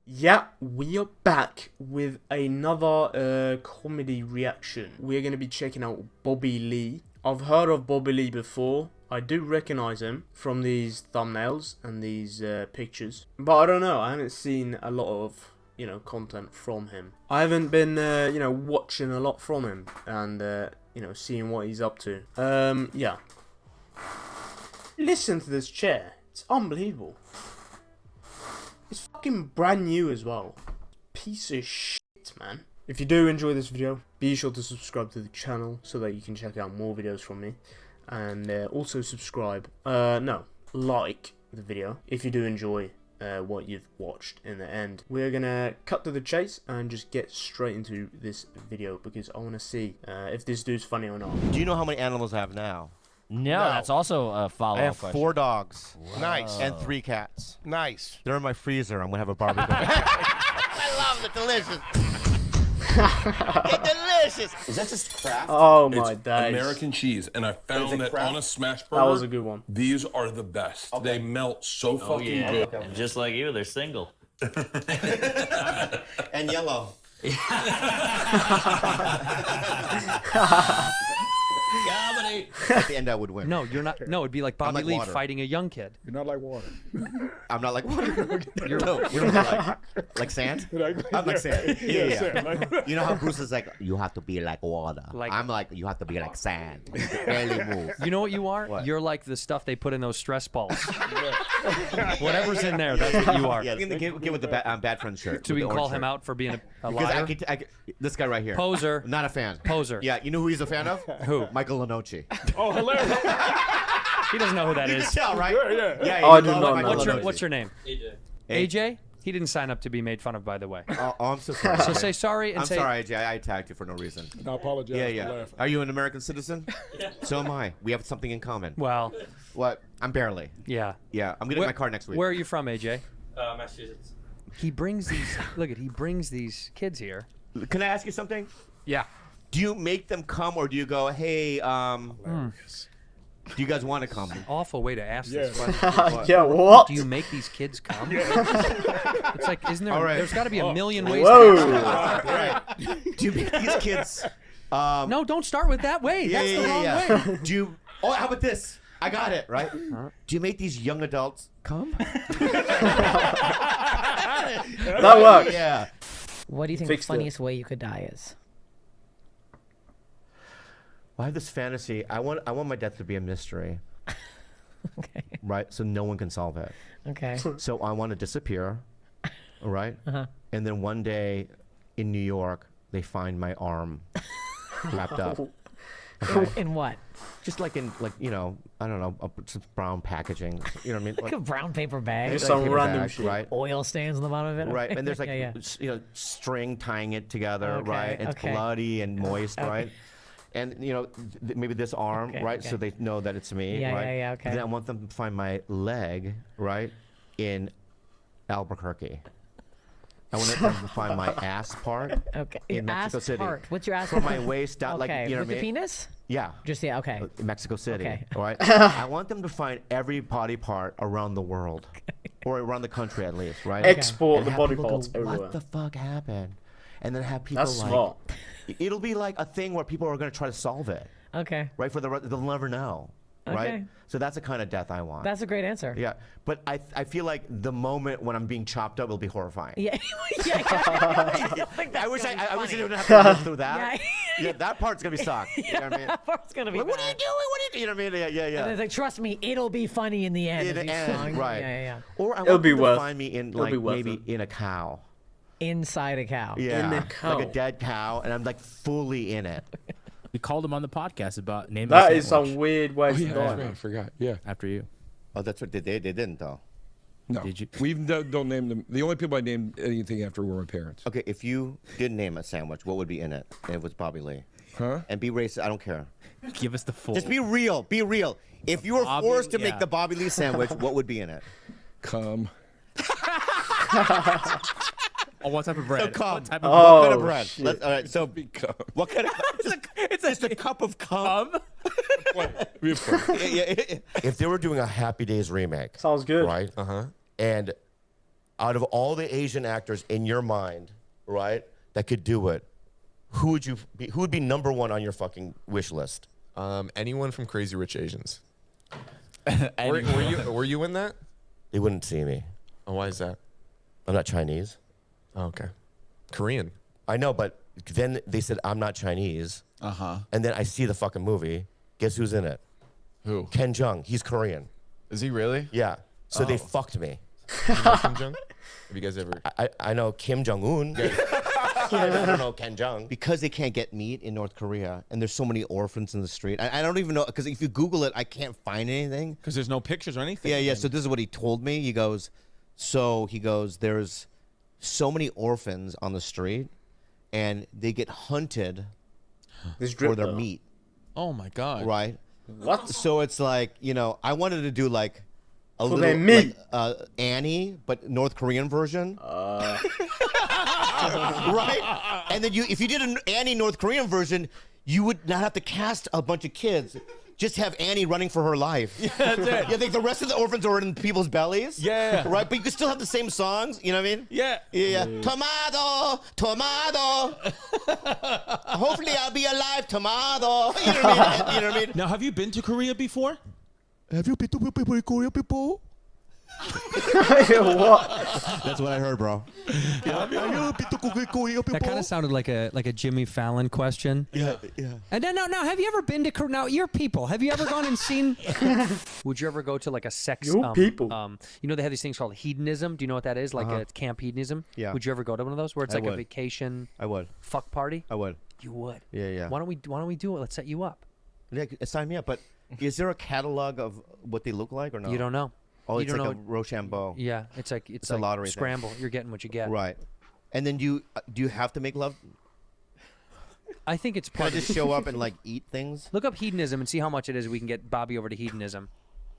Yeah, we are back with another comedy reaction. We're going to be checking out Bobby Lee. I've heard of Bobby Lee before. I do recognize him from these thumbnails and these pictures. But I don't know, I haven't seen a lot of, content from him. I haven't been, watching a lot from him and, seeing what he's up to. Yeah. Listen to this chair. It's unbelievable. It's fucking brand new as well. Piece of shit, man. If you do enjoy this video, be sure to subscribe to the channel so that you can check out more videos from me. And also subscribe. Like the video if you do enjoy what you've watched in the end. We're gonna cut to the chase and just get straight into this video because I want to see if this dude's funny or not. Do you know how many animals I have now? No, that's also a follow-up I have question. 4 dogs. Nice. And 3 cats. Nice. They're in my freezer. I'm gonna have a barbecue. I love it. Delicious. It's delicious. Is that just Kraft? Oh my It's days. American cheese, and I found that Kraft? on a smash burger, That was a good one. these are the best. They melt so fucking good. And just like you, they're single. And yellow. Comedy. At the end, I would win. No, you're not. No, it'd be like Bobby like Lee water. fighting a young kid. You're not like water. I'm not like water. You're like sand. I'm like sand. Yeah. You know how Bruce is like, you have to be like water. Like- I'm like, you have to be like sand. You can barely move. You know what you are? What? You're like the stuff they put in those stress balls. Whatever's in there, that's what you are. Yeah, get with the bad friend shirt. So we with can the call orange him shirt. out for being a Because liar. this guy right here. Poser. Not a fan. Poser. Yeah, you know who he's a fan of? Who? Michael Lenoci. Oh, hilarious. He doesn't know who that You can is. tell, right? Yeah. Yeah. I you do love not Michael know. Lenoci. What's your name? AJ. He didn't sign up to be made fun of, by the way. Oh, I'm so sorry. So say sorry and I'm say. sorry, AJ. I attacked you for no reason. I apologize Yeah, for yeah. laughing. Are you an American citizen? Yeah. So am I. We have something in common. Well, What? I'm barely. yeah. Yeah. I'm getting my car next week. Where are you from, AJ? Massachusetts. He brings these. Look at. He brings these kids here. Can I ask you something? Yeah. Do you make them come, or do you go, hey, do you guys want to come? Awful way to ask this Yeah. question. Yeah, what? Do you make these kids come? It's like, isn't there? All right. There's got to be a million ways. Whoa. To ask that. Do you make these kids? No, don't start with that way. Yeah, That's yeah, the wrong yeah. way. Do you? Oh, how about this? I got it right. Do you make these young adults come? That works. Yeah. What do you think Fixed the it. funniest way you could die is? Well, I have this fantasy. I want my death to be a mystery. Okay. Right? So no one can solve it. Okay. So I want to disappear. All right? And then one day in New York, they find my arm wrapped up. In what? Just like in, I don't know, some brown packaging. You know what I mean? Like a brown paper bag. Just with some paper random bag, shit. Right? oil stains on the bottom of it. Right. And there's like, yeah, string tying it together, Okay, right? It's okay. bloody and moist, right? And, maybe this arm, Okay, right? okay. So they know that it's me, Yeah, right? yeah, okay. Then I want them to find my leg, right? In Albuquerque. I want them to find my ass part Okay. in Your Mexico ass City. part. What's your ass From part? my waist down, Okay. like, you know With what I the mean? penis? Yeah. Just yeah. Okay. Mexico City. Okay. All right. I want them to find every body part around the world, or around the country at least, right? Export And the have body people go, parts everywhere. What the fuck happened? And then have people That's like, smart. it'll be like a thing where people are gonna try to solve it, Okay. right? They'll never know, right? Okay. So that's the kind of death I want. That's a great answer. Yeah, but I feel like the moment when I'm being chopped up will be horrifying. Yeah. yeah. I wish I didn't have to live through that. Yeah. Yeah, that part's gonna be sucked. You know what I mean? That part's gonna be. Like, what are you bad. doing? What are you doing? You know what I mean? Yeah, yeah, And yeah. it's like, trust me, it'll be funny in the end. In as the he's end, sung. right? Yeah, yeah. Or I It'll want be them to worth- find me in it'll like be worth maybe it. in a cow. Inside a cow. Yeah, a cow. like a dead cow, and I'm like fully in it. We called him on the podcast about naming That a is sandwich some weird way to That's right, die. I forgot. Yeah. after you. Oh, that's what they didn't though. No. Did you? We don't name them. The only people I named anything after were my parents. Okay, if you did name a sandwich, what would be in it? And it was Bobby Lee. Huh? And be racist. I don't care. Give us the full. Just be real. Be real. If you were Bobby- forced to yeah. make the Bobby Lee sandwich, what would be in it? Come. Oh, what type of bread? cum. What type of Oh, What kind of bread? shit. All right, so Become. what kind of? it's just a cup of cum. Be funny. If they were doing a Happy Days remake, Sounds good. right? And out of all the Asian actors in your mind, right, that could do it, who would be number one on your fucking wish list? Anyone from Crazy Rich Asians. Were you in that? They wouldn't see me. Oh, why is that? I'm not Chinese. Oh, okay. Korean. I know, but then they said I'm not Chinese. And then I see the fucking movie. Guess who's in it? Who? Ken Jeong. He's Korean. Is he really? Yeah. So they fucked me. You know Kim Jong? Have you guys ever? I know Kim Jong Un. I don't know Ken Jeong. Because they can't get meat in North Korea, and there's so many orphans in the street. I don't even know, because if you Google it, I can't find anything. Because there's no pictures or anything. Yeah. So this is what he told me. He goes, there's so many orphans on the street, and they get hunted for their meat. Oh my God. Right. What? So it's like, I wanted to do like a For little their meat. like, Annie, but North Korean version. Right? And then if you did an Annie North Korean version, you would not have to cast a bunch of kids. Just have Annie running for her life. Yeah, that's it. You think the rest of the orphans are in people's bellies? Yeah. Right? But you can still have the same songs. You know what I mean? Yeah. Yeah. Tomato, tomato. Hopefully I'll be alive, tomato. You know what I mean? Now, have you been to Korea before? Have you been to Korea before? What? That's what I heard, bro. That kind of sounded like a Jimmy Fallon question. Yeah. And then now, have you ever been to Korea? Now, your people, have you ever gone and seen? Would you ever go to like a sex? Your people. They have these things called hedonism. Do you know what that is? Like it's camp hedonism. Yeah. Would you ever go to one of those where it's I like a would. vacation I would. fuck party? I would. You would. Yeah. Why don't we do it? Let's set you up. Yeah, sign me up. But is there a catalog of what they look like or no? You don't know. Oh, You it's don't like know a Rochambeau. Yeah, it's like a lottery thing. scramble. You're getting what you get. Right. And then do you have to make love? I think it's Can I part of just show up and like eat things? Look up hedonism and see how much it is. We can get Bobby over to hedonism.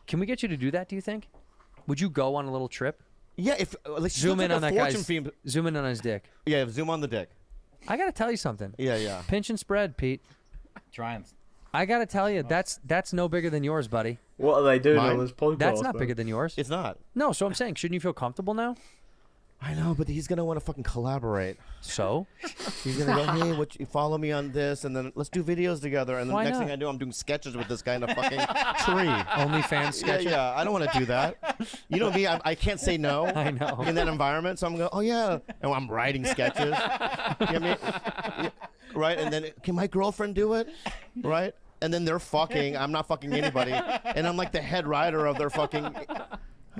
Can we get you to do that? Do you think? Would you go on a little trip? Yeah. If like Zoom in on that guy's. Fame. Zoom in on his dick. Yeah. Zoom on the dick. I gotta tell you something. Yeah. Pinch and spread, Pete. Trying. I gotta tell you, that's no bigger than yours, buddy. What are they doing Mine? on this podcast? That's not bro? bigger than yours. It's not. No, so I'm saying, shouldn't you feel comfortable now? I know, but he's gonna want to fucking collaborate. So? He's gonna go, hey, you follow me on this, and then let's do videos together. And the Why next not? thing I do, I'm doing sketches with this guy in a fucking tree. OnlyFans sketches? Yeah. I don't want to do that. You know me, I can't say no. I know. In that environment, so I'm going, oh yeah, and I'm writing sketches. You know what I mean? Yeah, right, and then can my girlfriend do it? Right. And then they're fucking. I'm not fucking anybody, and I'm like the head writer of their fucking.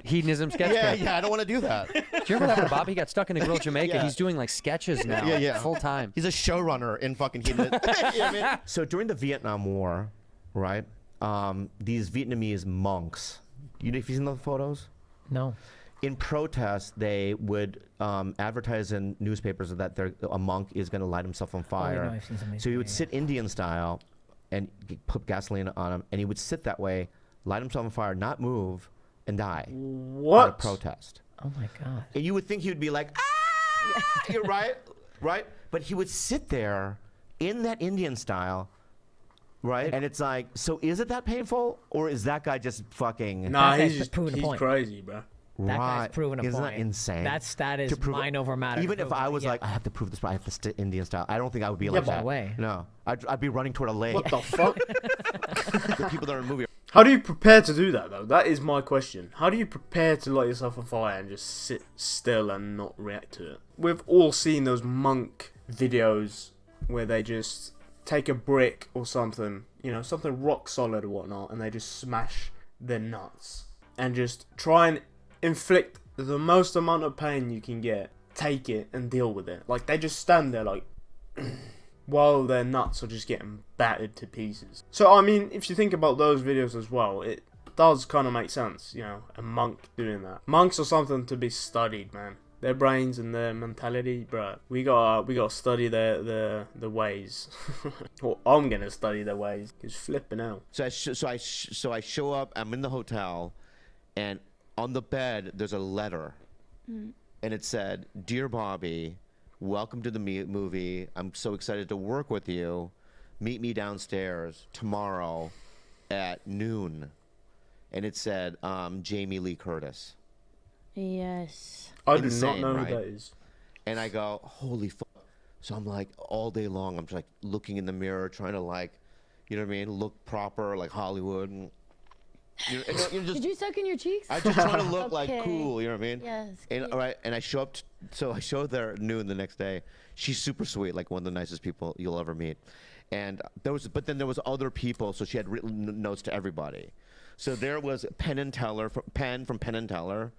Hedonism sketch. Yeah. I don't want to do that. Do you remember that when Bobby got stuck in the Grill Jamaica? Yeah. He's doing like sketches now. Yeah. Full time. He's a showrunner in fucking Hedonism. You know what I mean? So during the Vietnam War, right? These Vietnamese monks. Have you seen the photos? No. In protest, they would advertise in newspapers that a monk is going to light himself on fire. I've seen something. So he would sit Indian style and put gasoline on him, and he would sit that way, light himself on fire, not move, and die. What? At a protest. Oh my God. And you would think he would be like, ah! You're right? But he would sit there in that Indian style, right? And it's like, so is it that painful, or is that guy just fucking... Nah, That guy's he's proving a he's point. crazy, bro. That guy's proven a Isn't point. that insane? That is To prove- mind over matter. Even to if prove I it. was Yeah. like, I have to prove this, but I have to sit Indian style. I don't think I would be Yeah, like but that. way. No, I'd be running toward a lake. What the fuck? The people that are in the movie. How do you prepare to do that, though? That is my question. How do you prepare to light yourself on fire and just sit still and not react to it? We've all seen those monk videos where they just take a brick or something, something rock solid or whatnot, and they just smash their nuts and just try and inflict the most amount of pain you can get, take it and deal with it. Like, they just stand there like while their nuts are just getting battered to pieces. So I mean, if you think about those videos as well, it does kind of make sense, a monk doing that. Monks are something to be studied, man. Their brains and their mentality, bro. We gotta study their ways. Or I'm gonna study their ways. Cause flipping out. So I show up. I'm in the hotel, and on the bed there's a letter, and it said, "Dear Bobby, welcome to the movie. I'm so excited to work with you. Meet me downstairs tomorrow at noon." And it said, Jamie Lee Curtis. Yes. I do not Insane, know right? who that is. And I go, holy fuck. So I'm like, all day long, I'm just like looking in the mirror, trying to like, you know what I mean, look proper, like Hollywood. And, you're just, Did you suck in your cheeks? I just trying to look Okay. like cool, you know what I mean? Yes. And cute. all right, and I show up. So I showed there at noon the next day. She's super sweet, like one of the nicest people you'll ever meet. And but then there was other people, so she had written notes to everybody. So there was Penn and Teller, Penn from Penn and Teller,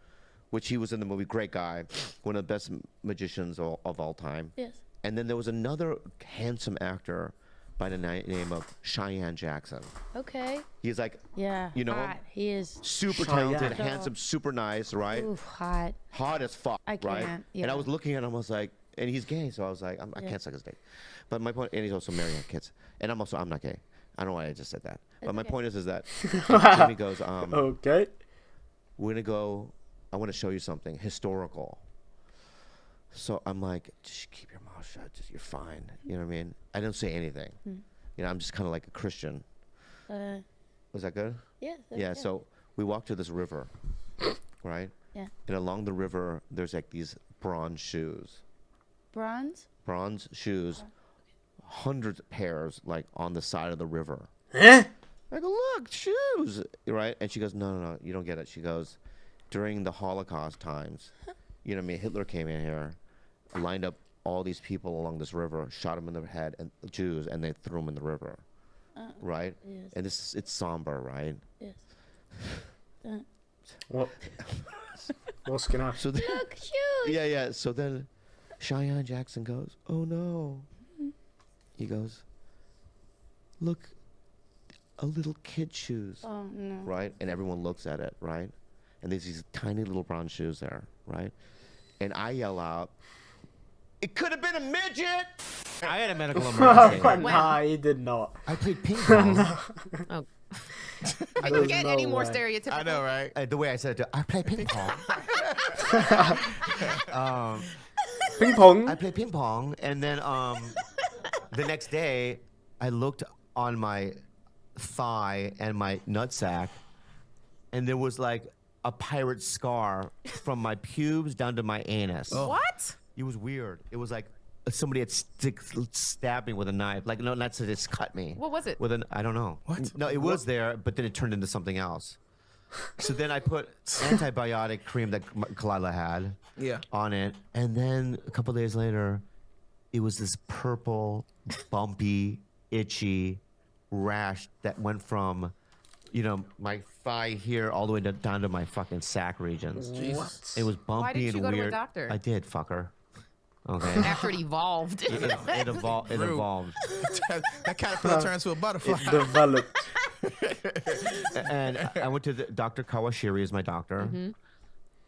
which he was in the movie. Great guy, one of the best magicians of all time. Yes. And then there was another handsome actor by the name of Cheyenne Jackson. Okay. He's like, Yeah. you know, hot. He is super Cheyenne. talented, handsome, super nice, right? oof, hot. Hot as fuck, I right? can't, And yeah. I was looking at him, I was like, and he's gay, so I was like, I Yeah. can't suck his dick. But my point, and he's also married and have kids. And I'm not gay. I don't know why I just said that. But my okay. point is that Jimmy goes, Okay. we're gonna go, I want to show you something historical. So I'm like, just keep your mouth shut, you're fine. You know what I mean? I don't say anything. You know, I'm just kind of like a Christian. Was that good? Yes. Yeah, so we walked to this river, right? Yeah. And along the river, there's like these bronze shoes. Bronze? Bronze shoes, hundreds of pairs, like on the side of the river. Eh? I go, look, shoes, right? And she goes, no, you don't get it. She goes, during the Holocaust times, you know what I mean? Hitler came in here, lined up all these people along this river, shot them in the head, and Jews, and they threw them in the river, right? Yes. And it's somber, right? Yes. What? What's going on? So then, Look, shoes. yeah. So then, Cheyenne Jackson goes, oh no. He goes, look, a little kid shoes, Oh no. right? And everyone looks at it, right? And there's these tiny little brown shoes there, right? And I yell out, it could have been a midget. I had a medical emergency. Nah, he did not. I played ping pong. Oh. Can you get any more stereotypical? I know, right? The way I said it, I play ping pong. Ping pong. I play ping pong, and then the next day, I looked on my thigh and my nutsack, and there was like a pirate scar from my pubes down to my anus. What? It was weird. It was like somebody had stabbed me with a knife. Like, no, not to just cut me. What was it? With an, I don't know. What? No, it was there, but then it turned into something else. So then I put antibiotic cream that Kalila had on it, and then a couple days later, it was this purple, bumpy, itchy rash that went from, you know, my thigh here all the way down to my fucking sack regions. What? It was bumpy Why didn't and you go to a weird. doctor? I did, fucker. Okay. After it evolved. It evolved. It evolved. That caterpillar turns to a butterfly. It developed. And I went to Dr. Kawashiri is my doctor,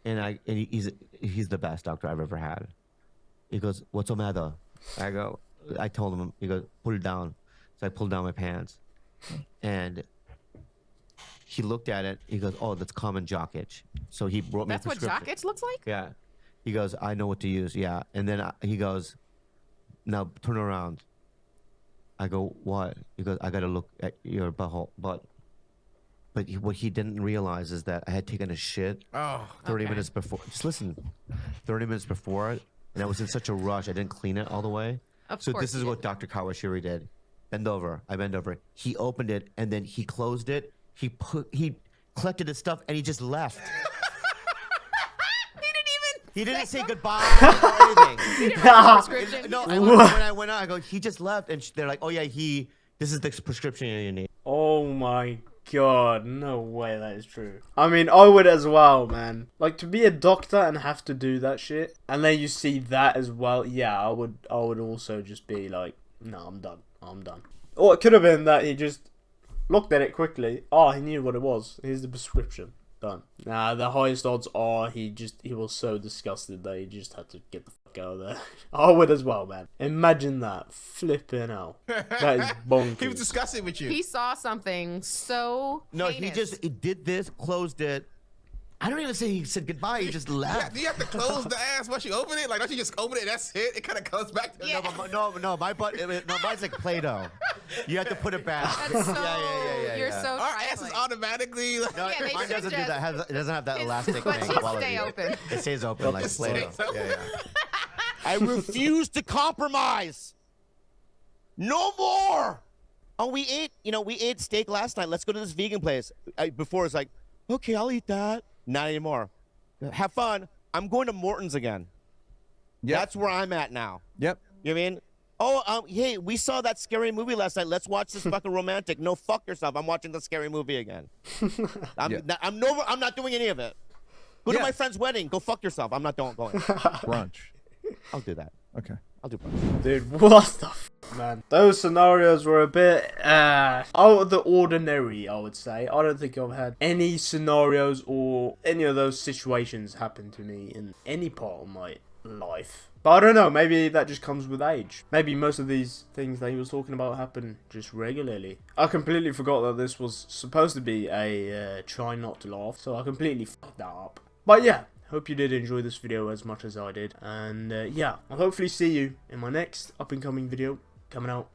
and he's the best doctor I've ever had. He goes, "What's the matter?" I told him. He goes, "Pull it down." So I pulled down my pants, and he looked at it. He goes, "Oh, that's common jock itch." So he brought me. That's a what prescription. jock itch looks like? Yeah. He goes, "I know what to use." Yeah, and then he goes, "Now turn around." I go, "What?" He goes, "I gotta look at your butthole." But what he didn't realize is that I had taken a shit 30 minutes before. Just listen, 30 minutes before it, and I was in such a rush. I didn't clean it all the way. So this is what Dr. Kawashiri did. Bend over. I bend over. He opened it, and then he closed it. He collected his stuff, and he just left. He didn't say goodbye or anything. He didn't write a prescription? No, when I went out, I go, he just left. And they're like, oh, yeah, this is the prescription you need. Oh my god, no way that is true. I mean, I would as well, man. Like, to be a doctor and have to do that shit, and then you see that as well, yeah, I would also just be like, no, I'm done. Or it could have been that he just looked at it quickly. Oh, he knew what it was. Here's the prescription. Done. Nah, the highest odds are he was so disgusted that he just had to get the fuck out of there. I would as well, man. Imagine that. Flipping out. That is bonkers. He was discussing with you. He saw something so No, heinous. he did this, closed it, I don't even say he said goodbye. He just Yeah, left. do you have to close the ass once you open it? Like, don't you just open it and that's it? It kind of comes back to No, my butt. No, mine's like Play-Doh. You have to put it back. That's so. Yeah. You're so. Our ass is automatically. Like, No, Yeah, they mine should doesn't do just- that. It doesn't have that elastic But thing. should quality. stay open. It stays open like Play-Doh. stays open. Yeah. I refuse to compromise. No more. Oh, we ate steak last night. Let's go to this vegan place. Before it's like, okay, I'll eat that. Not anymore. Have fun. I'm going to Morton's again. That's where I'm at now. Yep. You know what I mean? Oh, hey, we saw that scary movie last night. Let's watch this fucking romantic. No, fuck yourself. I'm watching the scary movie again. I'm not doing any of it. Go to my friend's wedding. Go fuck yourself. I'm not going. Brunch. I'll do that. Okay. I'll do brunch. Dude, what the f, man? Those scenarios were a bit out of the ordinary, I would say. I don't think I've had any scenarios or any of those situations happen to me in any part of my life. But I don't know, maybe that just comes with age. Maybe most of these things that he was talking about happen just regularly. I completely forgot that this was supposed to be a try not to laugh, so I completely fucked that up. But yeah, hope you did enjoy this video as much as I did. And yeah, I'll hopefully see you in my next up and coming video coming out.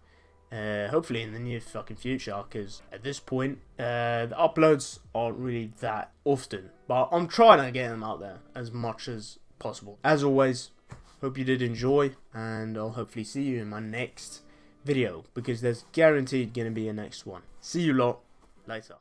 Hopefully in the near fucking future, because at this point, the uploads aren't really that often. But I'm trying to get them out there as much as possible. As always, hope you did enjoy, and I'll hopefully see you in my next video, because there's guaranteed going to be a next one. See you lot later.